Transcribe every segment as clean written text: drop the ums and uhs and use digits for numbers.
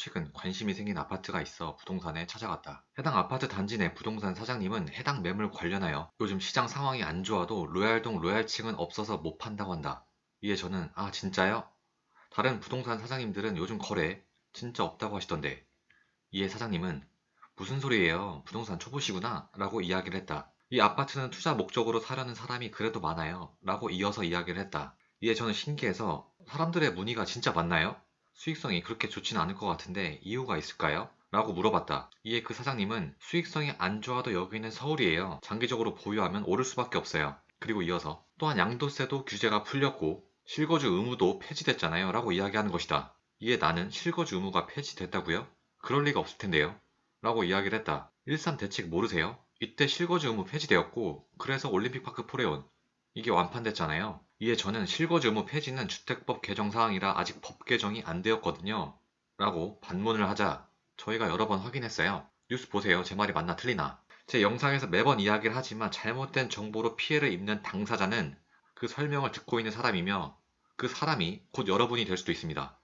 최근 관심이 생긴 아파트가 있어 부동산에 찾아갔다. 해당 아파트 단지 내 부동산 사장님은 해당 매물 관련하여 요즘 시장 상황이 안 좋아도 로얄동 로얄층은 없어서 못 판다고 한다. 이에 저는 아 진짜요? 다른 부동산 사장님들은 요즘 거래 진짜 없다고 하시던데. 이에 사장님은 무슨 소리예요? 부동산 초보시구나 라고 이야기를 했다. 이 아파트는 투자 목적으로 사려는 사람이 그래도 많아요 라고 이어서 이야기를 했다. 이에 저는 신기해서 사람들의 문의가 진짜 많나요? 수익성이 그렇게 좋진 않을 것 같은데 이유가 있을까요? 라고 물어봤다. 이에 그 사장님은 수익성이 안 좋아도 여기는 서울이에요. 장기적으로 보유하면 오를 수밖에 없어요. 그리고 이어서 또한 양도세도 규제가 풀렸고 실거주 의무도 폐지됐잖아요 라고 이야기하는 것이다. 이에 나는 실거주 의무가 폐지됐다고요? 그럴 리가 없을 텐데요. 라고 이야기를 했다. 13 대책 모르세요? 이때 실거주 의무 폐지되었고 그래서 올림픽파크 포레온 이게 완판됐잖아요. 이에 저는 실거주 의무 폐지는 주택법 개정 사항이라 아직 법 개정이 안 되었거든요. 라고 반문을 하자 저희가 여러 번 확인했어요. 뉴스 보세요. 제 말이 맞나 틀리나. 제 영상에서 매번 이야기를 하지만 잘못된 정보로 피해를 입는 당사자는 그 설명을 듣고 있는 사람이며 그 사람이 곧 여러분이 될 수도 있습니다.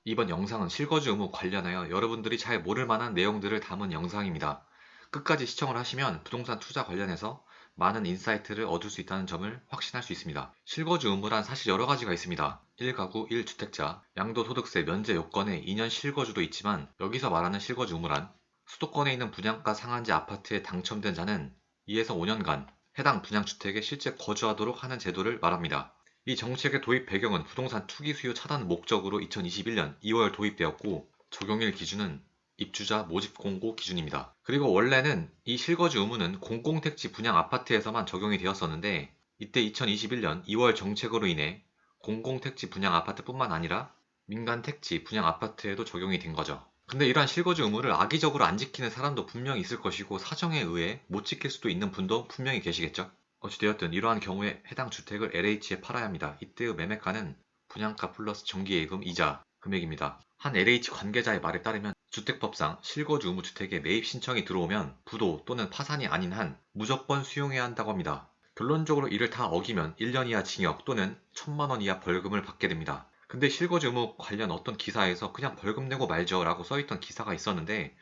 이번 영상은 실거주 의무 관련하여 여러분들이 잘 모를 만한 내용들을 담은 영상입니다. 끝까지 시청을 하시면 부동산 투자 관련해서 많은 인사이트를 얻을 수 있다는 점을 확신할 수 있습니다. 실거주 의무란 사실 여러 가지가 있습니다. 1가구 1주택자, 양도소득세 면제 요건에 2년 실거주도 있지만 여기서 말하는 실거주 의무란 수도권에 있는 분양가 상한제 아파트에 당첨된 자는 2에서 5년간 해당 분양주택에 실제 거주하도록 하는 제도를 말합니다. 이 정책의 도입 배경은 부동산 투기 수요 차단 목적으로 2021년 2월 도입되었고 적용일 기준은 입주자 모집 공고 기준입니다. 그리고 원래는 이 실거주 의무는 공공택지 분양 아파트에서만 적용이 되었었는데 이때 2021년 2월 정책으로 인해 공공택지 분양 아파트뿐만 아니라 민간택지 분양 아파트에도 적용이 된 거죠. 근데 이러한 실거주 의무를 악의적으로 안 지키는 사람도 분명히 있을 것이고 사정에 의해 못 지킬 수도 있는 분도 분명히 계시겠죠. 어찌되었든 이러한 경우에 해당 주택을 LH에 팔아야 합니다. 이때의 매매가는 분양가 플러스 정기예금 이자 금액입니다. 한 LH 관계자의 말에 따르면 주택법상 실거주 의무 주택에 매입 신청이 들어오면 부도 또는 파산이 아닌 한 무조건 수용해야 한다고 합니다. 결론적으로 이를 다 어기면 1년 이하 징역 또는 1,000만 원 이하 벌금을 받게 됩니다. 근데 실거주 의무 관련 어떤 기사에서 그냥 벌금 내고 말죠 라고 써있던 기사가 있었는데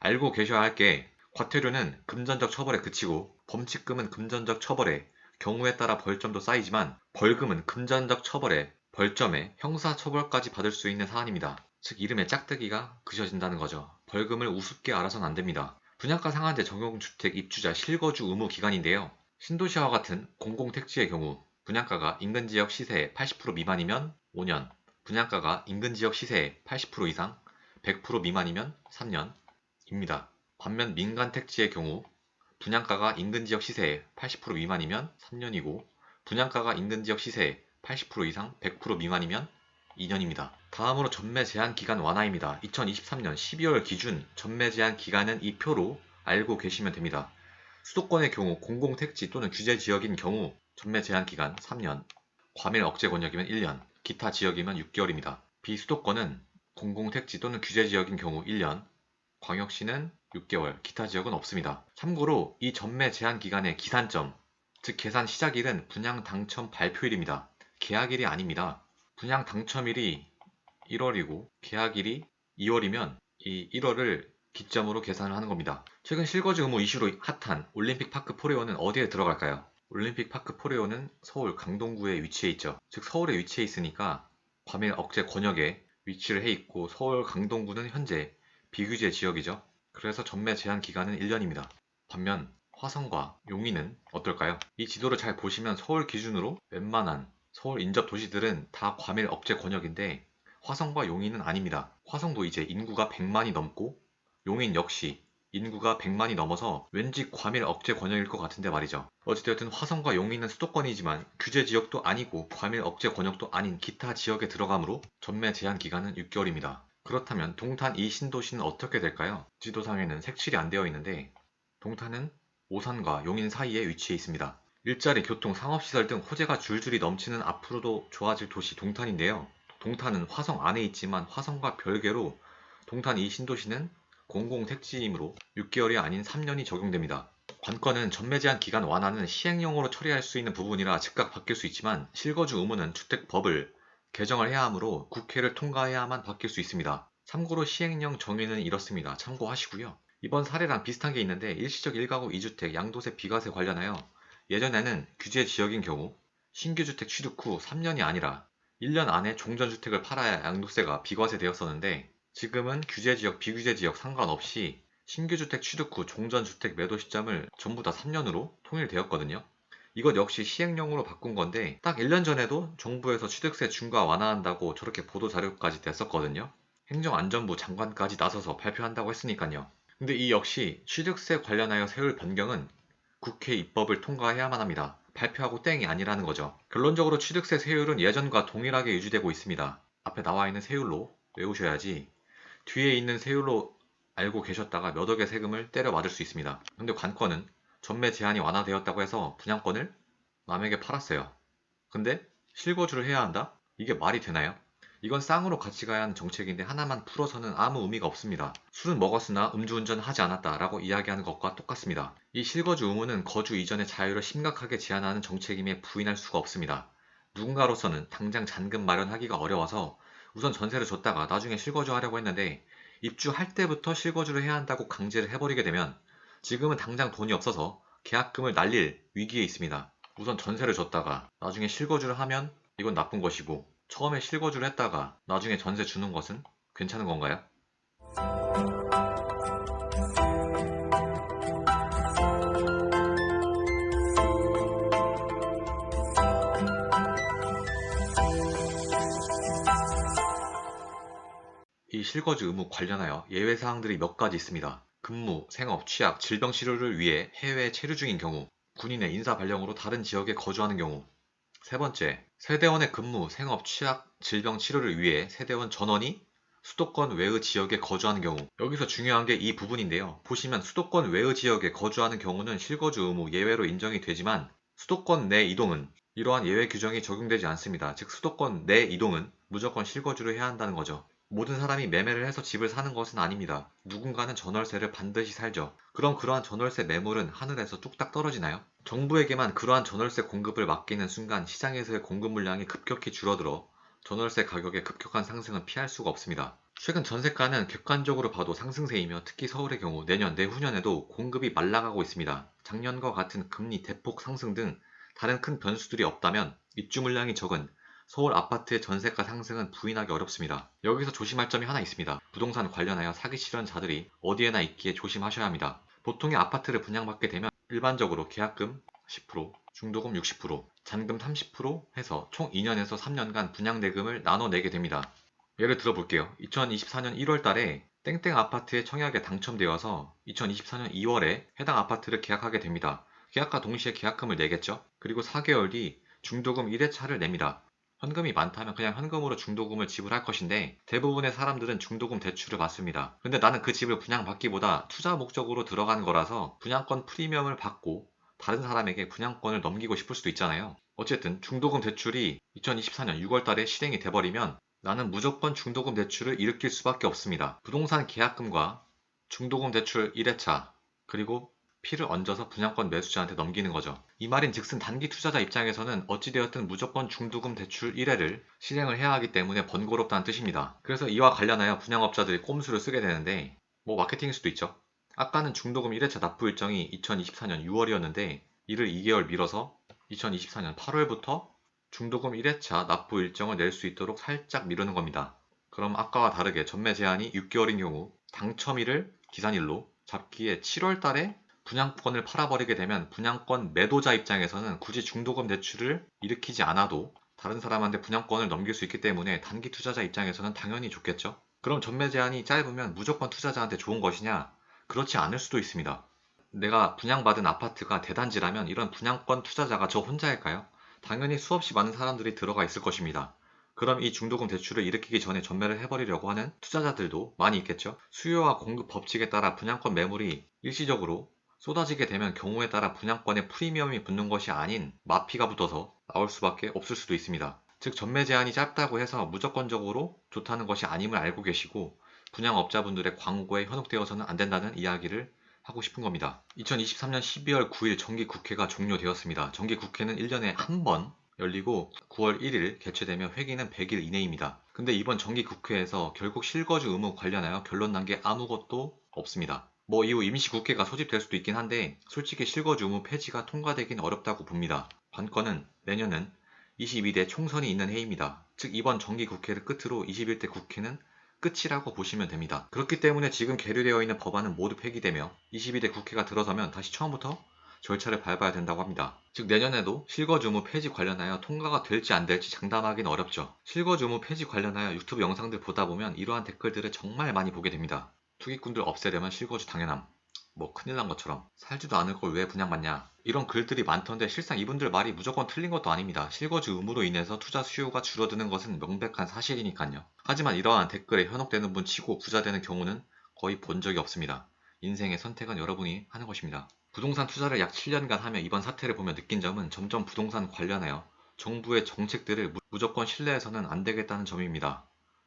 알고 계셔야 할 게 과태료는 금전적 처벌에 그치고 범칙금은 금전적 처벌에 경우에 따라 벌점도 쌓이지만 벌금은 금전적 처벌에 벌점에 형사처벌까지 받을 수 있는 사안입니다. 즉 이름에 짝대기가 그셔진다는 거죠. 벌금을 우습게 알아선 안 됩니다. 분양가 상한제 적용주택 입주자 실거주 의무 기간인데요. 신도시와 같은 공공택지의 경우 분양가가 인근지역 시세의 80% 미만이면 5년, 분양가가 인근지역 시세의 80% 이상 100% 미만이면 3년입니다. 반면 민간택지의 경우 분양가가 인근지역 시세의 80% 미만이면 3년이고 분양가가 인근지역 시세의 80% 이상 100% 미만이면 2년입니다. 다음으로 전매 제한 기간 완화입니다. 2023년 12월 기준 전매 제한 기간은 이 표로 알고 계시면 됩니다. 수도권의 경우 공공택지 또는 규제지역인 경우 전매 제한 기간 3년, 과밀 억제 권역이면 1년, 기타 지역이면 6개월입니다. 비수도권은 공공택지 또는 규제지역인 경우 1년, 광역시는 6개월, 기타 지역은 없습니다. 참고로 이 전매 제한 기간의 기산점, 즉 계산 시작일은 분양 당첨 발표일입니다. 계약일이 아닙니다. 분양 당첨일이 1월이고 계약일이 2월이면 이 1월을 기점으로 계산을 하는 겁니다. 최근 실거주 의무 이슈로 핫한 올림픽파크 포레오는 어디에 들어갈까요? 올림픽파크 포레오는 서울 강동구에 위치해 있죠. 즉 서울에 위치해 있으니까 과밀 억제 권역에 위치를 해 있고 서울 강동구는 현재 비규제 지역이죠. 그래서 전매 제한 기간은 1년입니다. 반면 화성과 용인은 어떨까요? 이 지도를 잘 보시면 서울 기준으로 웬만한 서울 인접 도시들은 다 과밀 억제 권역인데 화성과 용인은 아닙니다. 화성도 이제 인구가 100만이 넘고 용인 역시 인구가 100만이 넘어서 왠지 과밀 억제 권역일 것 같은데 말이죠. 어찌되었든 화성과 용인은 수도권이지만 규제 지역도 아니고 과밀 억제 권역도 아닌 기타 지역에 들어가므로 전매 제한 기간은 6개월입니다. 그렇다면 동탄 이 신도시는 어떻게 될까요? 지도상에는 색칠이 안 되어 있는데 동탄은 오산과 용인 사이에 위치해 있습니다. 일자리, 교통, 상업시설 등 호재가 줄줄이 넘치는 앞으로도 좋아질 도시 동탄인데요. 동탄은 화성 안에 있지만 화성과 별개로 동탄 이 신도시는 공공택지이므로 6개월이 아닌 3년이 적용됩니다. 관건은 전매 제한 기간 완화는 시행령으로 처리할 수 있는 부분이라 즉각 바뀔 수 있지만 실거주 의무는 주택법을 개정을 해야 하므로 국회를 통과해야만 바뀔 수 있습니다. 참고로 시행령 정의는 이렇습니다. 참고하시고요. 이번 사례랑 비슷한 게 있는데 일시적 1가구 2주택 양도세 비과세 관련하여 예전에는 규제 지역인 경우 신규 주택 취득 후 3년이 아니라 1년 안에 종전주택을 팔아야 양도세가 비과세되었었는데 지금은 규제 지역, 비규제 지역 상관없이 신규 주택 취득 후 종전주택 매도 시점을 전부 다 3년으로 통일되었거든요. 이것 역시 시행령으로 바꾼 건데 딱 1년 전에도 정부에서 취득세 중과 완화한다고 저렇게 보도자료까지 냈었거든요. 행정안전부 장관까지 나서서 발표한다고 했으니까요. 근데 이 역시 취득세 관련하여 세울 변경은 국회 입법을 통과해야만 합니다. 발표하고 땡이 아니라는 거죠. 결론적으로 취득세 세율은 예전과 동일하게 유지되고 있습니다. 앞에 나와 있는 세율로 외우셔야지 뒤에 있는 세율로 알고 계셨다가 몇 억의 세금을 때려 맞을 수 있습니다. 근데 관건은 전매 제한이 완화되었다고 해서 분양권을 남에게 팔았어요. 근데 실거주를 해야 한다? 이게 말이 되나요? 이건 쌍으로 같이 가야 하는 정책인데 하나만 풀어서는 아무 의미가 없습니다. 술은 먹었으나 음주운전 하지 않았다 라고 이야기하는 것과 똑같습니다. 이 실거주 의무는 거주 이전의 자유를 심각하게 제한하는 정책임에 부인할 수가 없습니다. 누군가로서는 당장 잔금 마련하기가 어려워서 우선 전세를 줬다가 나중에 실거주 하려고 했는데 입주할 때부터 실거주를 해야 한다고 강제를 해버리게 되면 지금은 당장 돈이 없어서 계약금을 날릴 위기에 있습니다. 우선 전세를 줬다가 나중에 실거주를 하면 이건 나쁜 것이고 처음에 실거주를 했다가 나중에 전세 주는 것은 괜찮은 건가요? 이 실거주 의무 관련하여 예외 사항들이 몇 가지 있습니다. 근무, 생업, 취약, 질병 치료를 위해 해외에 체류 중인 경우, 군인의 인사 발령으로 다른 지역에 거주하는 경우. 세 번째, 세대원의 근무, 생업, 취약, 질병 치료를 위해 세대원 전원이 수도권 외의 지역에 거주하는 경우. 여기서 중요한 게 이 부분인데요. 보시면 수도권 외의 지역에 거주하는 경우는 실거주 의무 예외로 인정이 되지만 수도권 내 이동은 이러한 예외 규정이 적용되지 않습니다. 즉 수도권 내 이동은 무조건 실거주를 해야 한다는 거죠. 모든 사람이 매매를 해서 집을 사는 것은 아닙니다. 누군가는 전월세를 반드시 살죠. 그럼 그러한 전월세 매물은 하늘에서 뚝딱 떨어지나요? 정부에게만 그러한 전월세 공급을 맡기는 순간 시장에서의 공급 물량이 급격히 줄어들어 전월세 가격의 급격한 상승은 피할 수가 없습니다. 최근 전세가는 객관적으로 봐도 상승세이며 특히 서울의 경우 내년, 내후년에도 공급이 말라가고 있습니다. 작년과 같은 금리 대폭 상승 등 다른 큰 변수들이 없다면 입주 물량이 적은 서울 아파트의 전세가 상승은 부인하기 어렵습니다. 여기서 조심할 점이 하나 있습니다. 부동산 관련하여 사기 치려자들이 어디에나 있기에 조심하셔야 합니다. 보통의 아파트를 분양받게 되면 일반적으로 계약금 10%, 중도금 60%, 잔금 30% 해서 총 2년에서 3년간 분양대금을 나눠 내게 됩니다. 예를 들어 볼게요. 2024년 1월 달에 땡땡 아파트에 청약에 당첨되어서 2024년 2월에 해당 아파트를 계약하게 됩니다. 계약과 동시에 계약금을 내겠죠. 그리고 4개월 뒤 중도금 1회차를 냅니다. 현금이 많다면 그냥 현금으로 중도금을 지불할 것인데 대부분의 사람들은 중도금 대출을 받습니다. 근데 나는 그 집을 분양받기보다 투자 목적으로 들어가는 거라서 분양권 프리미엄을 받고 다른 사람에게 분양권을 넘기고 싶을 수도 있잖아요. 어쨌든 중도금 대출이 2024년 6월 달에 실행이 돼버리면 나는 무조건 중도금 대출을 일으킬 수밖에 없습니다. 부동산 계약금과 중도금 대출 1회차 그리고 피를 얹어서 분양권 매수자한테 넘기는 거죠. 이 말인즉슨 단기 투자자 입장에서는 어찌되었든 무조건 중도금 대출 1회를 실행을 해야 하기 때문에 번거롭다는 뜻입니다. 그래서 이와 관련하여 분양업자들이 꼼수를 쓰게 되는데 뭐 마케팅일 수도 있죠. 아까는 중도금 1회차 납부 일정이 2024년 6월이었는데 이를 2개월 미뤄서 2024년 8월부터 중도금 1회차 납부 일정을 낼 수 있도록 살짝 미루는 겁니다. 그럼 아까와 다르게 전매 제한이 6개월인 경우 당첨일을 기산일로 잡기에 7월 달에 분양권을 팔아버리게 되면 분양권 매도자 입장에서는 굳이 중도금 대출을 일으키지 않아도 다른 사람한테 분양권을 넘길 수 있기 때문에 단기 투자자 입장에서는 당연히 좋겠죠. 그럼 전매 제한이 짧으면 무조건 투자자한테 좋은 것이냐? 그렇지 않을 수도 있습니다. 내가 분양받은 아파트가 대단지라면 이런 분양권 투자자가 저 혼자일까요? 당연히 수없이 많은 사람들이 들어가 있을 것입니다. 그럼 이 중도금 대출을 일으키기 전에 전매를 해버리려고 하는 투자자들도 많이 있겠죠? 수요와 공급 법칙에 따라 분양권 매물이 일시적으로 쏟아지게 되면 경우에 따라 분양권에 프리미엄이 붙는 것이 아닌 마피가 붙어서 나올 수밖에 없을 수도 있습니다. 즉 전매 제한이 짧다고 해서 무조건적으로 좋다는 것이 아님을 알고 계시고 분양업자분들의 광고에 현혹되어서는 안 된다는 이야기를 하고 싶은 겁니다. 2023년 12월 9일 정기국회가 종료되었습니다. 정기국회는 1년에 한 번 열리고 9월 1일 개최되며 회기는 100일 이내입니다. 근데 이번 정기국회에서 결국 실거주 의무 관련하여 결론 난 게 아무것도 없습니다. 뭐 이후 임시국회가 소집될 수도 있긴 한데 솔직히 실거주 의무 폐지가 통과되긴 어렵다고 봅니다. 관건은 내년은 22대 총선이 있는 해입니다. 즉 이번 정기국회를 끝으로 21대 국회는 끝이라고 보시면 됩니다. 그렇기 때문에 지금 계류되어 있는 법안은 모두 폐기되며 22대 국회가 들어서면 다시 처음부터 절차를 밟아야 된다고 합니다. 즉 내년에도 실거주 의무 폐지 관련하여 통과가 될지 안 될지 장담하기는 어렵죠. 실거주 의무 폐지 관련하여 유튜브 영상들 보다 보면 이러한 댓글들을 정말 많이 보게 됩니다. 투기꾼들 없애려면 실거주 당연함. 뭐 큰일 난 것처럼 살지도 않을 걸 왜 분양받냐 이런 글들이 많던데 실상 이분들 말이 무조건 틀린 것도 아닙니다. 실거주 의무로 인해서 투자 수요가 줄어드는 것은 명백한 사실이니까요. 하지만 이러한 댓글에 현혹되는 분 치고 부자 되는 경우는 거의 본 적이 없습니다. 인생의 선택은 여러분이 하는 것입니다. 부동산 투자를 약 7년간 하며 이번 사태를 보며 느낀 점은 점점 부동산 관련하여 정부의 정책들을 무조건 신뢰해서는 안 되겠다는 점입니다.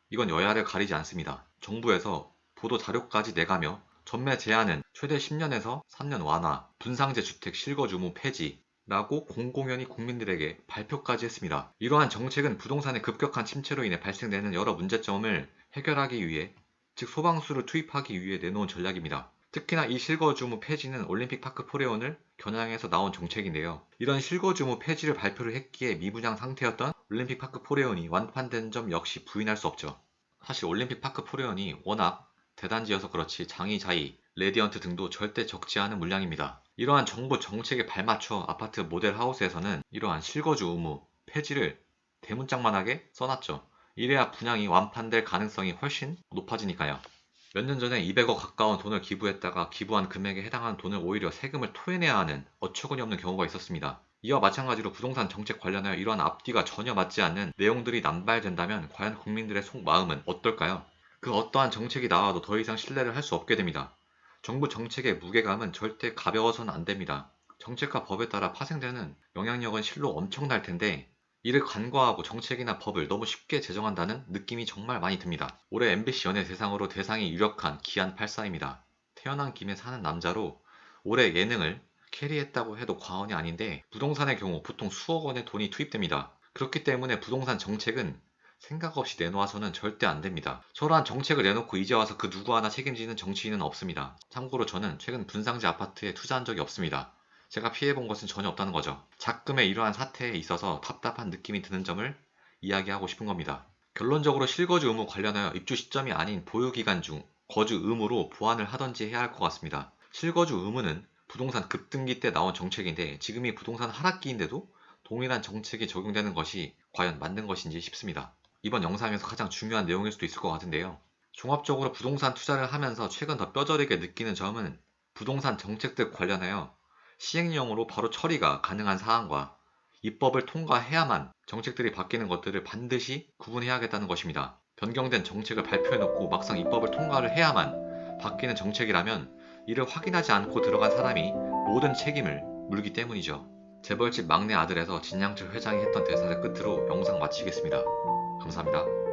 이건 여야를 가리지 않습니다. 정부에서 보도 자료까지 내가며 전매 제한은 최대 10년에서 3년 완화, 분상제 주택 실거주 의무 폐지라고 공공연히 국민들에게 발표까지 했습니다. 이러한 정책은 부동산의 급격한 침체로 인해 발생되는 여러 문제점을 해결하기 위해, 즉 소방수를 투입하기 위해 내놓은 전략입니다. 특히나 이 실거주 의무 폐지는 올림픽파크 포레온을 겨냥해서 나온 정책인데요. 이런 실거주 의무 폐지를 발표를 했기에 미분양 상태였던 올림픽파크 포레온이 완판된 점 역시 부인할 수 없죠. 사실 올림픽파크 포레온이 워낙 대단지여서 그렇지 장이, 레디언트 등도 절대 적지 않은 물량입니다. 이러한 정부 정책에 발맞춰 아파트 모델하우스에서는 이러한 실거주 의무 폐지를 대문짝만하게 써놨죠. 이래야 분양이 완판될 가능성이 훨씬 높아지니까요. 몇 년 전에 200억 가까운 돈을 기부했다가 기부한 금액에 해당하는 돈을 오히려 세금을 토해내야 하는 어처구니 없는 경우가 있었습니다. 이와 마찬가지로 부동산 정책 관련하여 이러한 앞뒤가 전혀 맞지 않는 내용들이 남발된다면 과연 국민들의 속마음은 어떨까요? 그 어떠한 정책이 나와도 더 이상 신뢰를 할 수 없게 됩니다. 정부 정책의 무게감은 절대 가벼워서는 안 됩니다. 정책과 법에 따라 파생되는 영향력은 실로 엄청날 텐데 이를 간과하고 정책이나 법을 너무 쉽게 제정한다는 느낌이 정말 많이 듭니다. 올해 MBC 연예 대상으로 대상이 유력한 기안84입니다. 태어난 김에 사는 남자로 올해 예능을 캐리했다고 해도 과언이 아닌데 부동산의 경우 보통 수억 원의 돈이 투입됩니다. 그렇기 때문에 부동산 정책은 생각 없이 내놓아서는 절대 안 됩니다. 저러한 정책을 내놓고 이제 와서 그 누구 하나 책임지는 정치인은 없습니다. 참고로 저는 최근 분상지 아파트에 투자한 적이 없습니다. 제가 피해본 것은 전혀 없다는 거죠. 작금의 이러한 사태에 있어서 답답한 느낌이 드는 점을 이야기하고 싶은 겁니다. 결론적으로 실거주 의무 관련하여 입주 시점이 아닌 보유기간 중 거주 의무로 보완을 하던지 해야 할 것 같습니다. 실거주 의무는 부동산 급등기 때 나온 정책인데 지금이 부동산 하락기인데도 동일한 정책이 적용되는 것이 과연 맞는 것인지 싶습니다. 이번 영상에서 가장 중요한 내용일 수도 있을 것 같은데요. 종합적으로 부동산 투자를 하면서 최근 더 뼈저리게 느끼는 점은 부동산 정책들 관련하여 시행령으로 바로 처리가 가능한 사안과 입법을 통과해야만 정책들이 바뀌는 것들을 반드시 구분해야겠다는 것입니다. 변경된 정책을 발표해놓고 막상 입법을 통과를 해야만 바뀌는 정책이라면 이를 확인하지 않고 들어간 사람이 모든 책임을 물기 때문이죠. 재벌집 막내 아들에서 진양철 회장이 했던 대사를 끝으로 영상 마치겠습니다. 감사합니다.